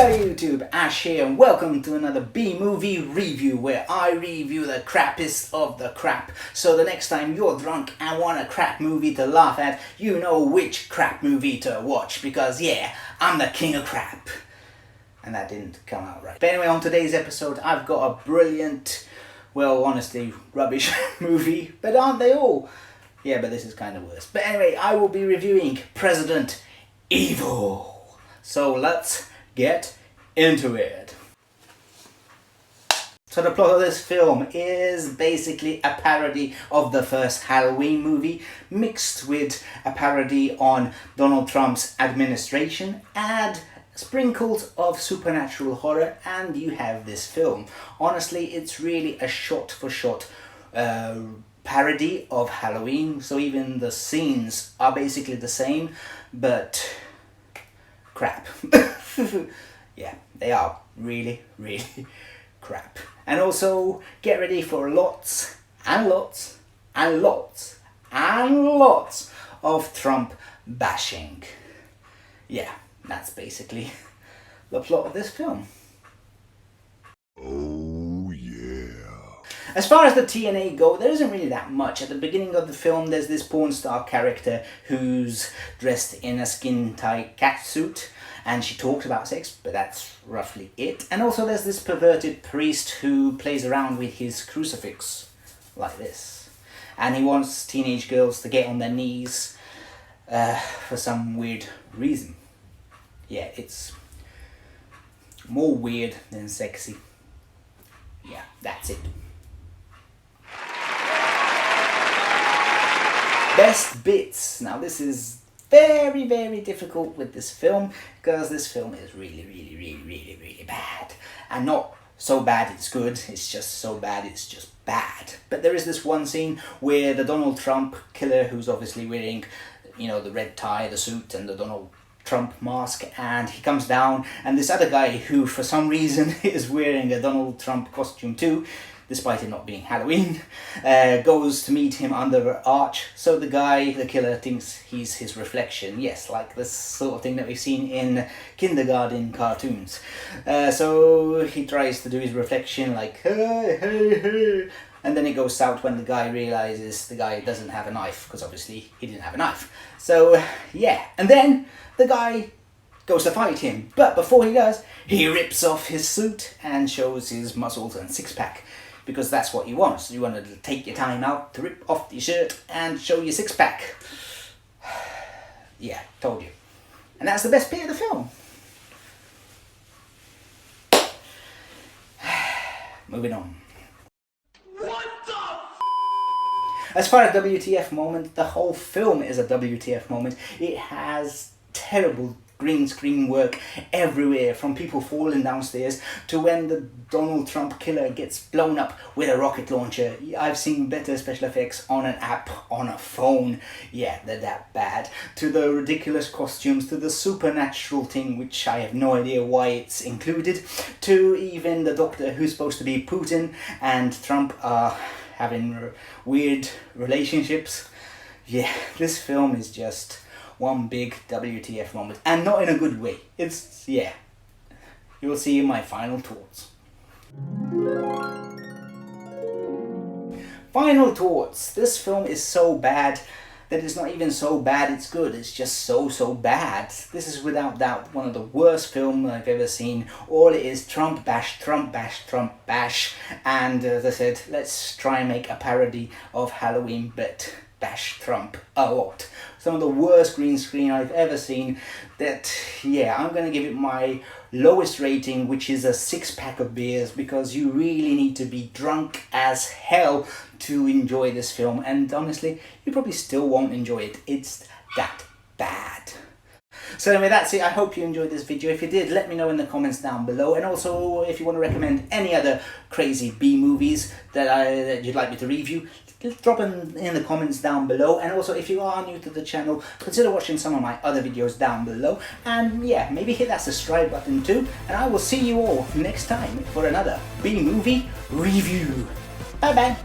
Howdy YouTube, Ash here and welcome to another B-movie review where I review the crappiest of the crap. So the next time you're drunk and want a crap movie to laugh at, you know which crap movie to watch because yeah, I'm the king of crap. And that didn't come out right. But anyway, on today's episode I've got a brilliant, well honestly, rubbish movie, but aren't they all? Yeah, but this is kind of worse. But anyway, I will be reviewing President Evil. So let's get into it. So the plot of this film is basically a parody of the first Halloween movie mixed with a parody on Donald Trump's administration and sprinkles of supernatural horror, and you have this film. Honestly, it's really a shot-for-shot parody of Halloween, so even the scenes are basically the same, but crap. Yeah, they are really, really crap. And also, get ready for lots and lots and lots and lots of Trump bashing. Yeah, that's basically the plot of this film. Oh yeah. As far as the TNA go, there isn't really that much. At the beginning of the film, there's this porn star character who's dressed in a skin-tight catsuit, and she talks about sex, but that's roughly it. And also there's this perverted priest who plays around with his crucifix, like this. And he wants teenage girls to get on their knees for some weird reason. Yeah, it's more weird than sexy. Yeah, that's it. Best bits. Now this is very, very difficult with this film because this film is really, really, really, really, really bad. And not so bad it's good, it's just so bad it's just bad. But there is this one scene where the Donald Trump killer, who's obviously wearing, you know, the red tie, the suit and the Donald Trump mask, and he comes down, and this other guy who for some reason is wearing a Donald Trump costume too, despite it not being Halloween, goes to meet him under an arch. So the guy, the killer, thinks he's his reflection. Yes, like this sort of thing that we've seen in kindergarten cartoons. So he tries to do his reflection like, hey, hey, hey. And then it goes south when the guy realizes the guy doesn't have a knife, because obviously he didn't have a knife. So yeah, and then the guy goes to fight him. But before he does, he rips off his suit and shows his muscles and six-pack. Because that's what you want. So you want to take your time out to rip off your shirt and show your six-pack. Yeah, told you. And that's the best bit of the film. Moving on. What the f? As far as WTF Moment, the whole film is a WTF moment. It has terrible green screen work everywhere, from people falling downstairs to when the Donald Trump killer gets blown up with a rocket launcher. I've seen better special effects on an app on a phone. Yeah, they're that bad. To the ridiculous costumes, to the supernatural thing, which I have no idea why it's included, to even the doctor who's supposed to be Putin and Trump are having weird relationships. Yeah, this film is just one big WTF moment, and not in a good way. It's, yeah, you'll see in my final thoughts. Final thoughts. This film is so bad that it's not even so bad it's good, it's just so bad. This is without doubt one of the worst films I've ever seen. All it is Trump bash, Trump bash, Trump bash, and as I said, let's try and make a parody of Halloween but bash Trump a lot. Some of the worst green screen I've ever seen. That, yeah, I'm gonna give it my lowest rating, which is a 6-pack of beers, because you really need to be drunk as hell to enjoy this film, and honestly, you probably still won't enjoy it. It's that bad. So anyway, that's it. I hope you enjoyed this video. If you did, let me know in the comments down below. And also, if you want to recommend any other crazy B-movies that you'd like me to review, drop them in the comments down below. And also, if you are new to the channel, consider watching some of my other videos down below. And yeah, maybe hit that subscribe button too. And I will see you all next time for another B-movie review. Bye bye.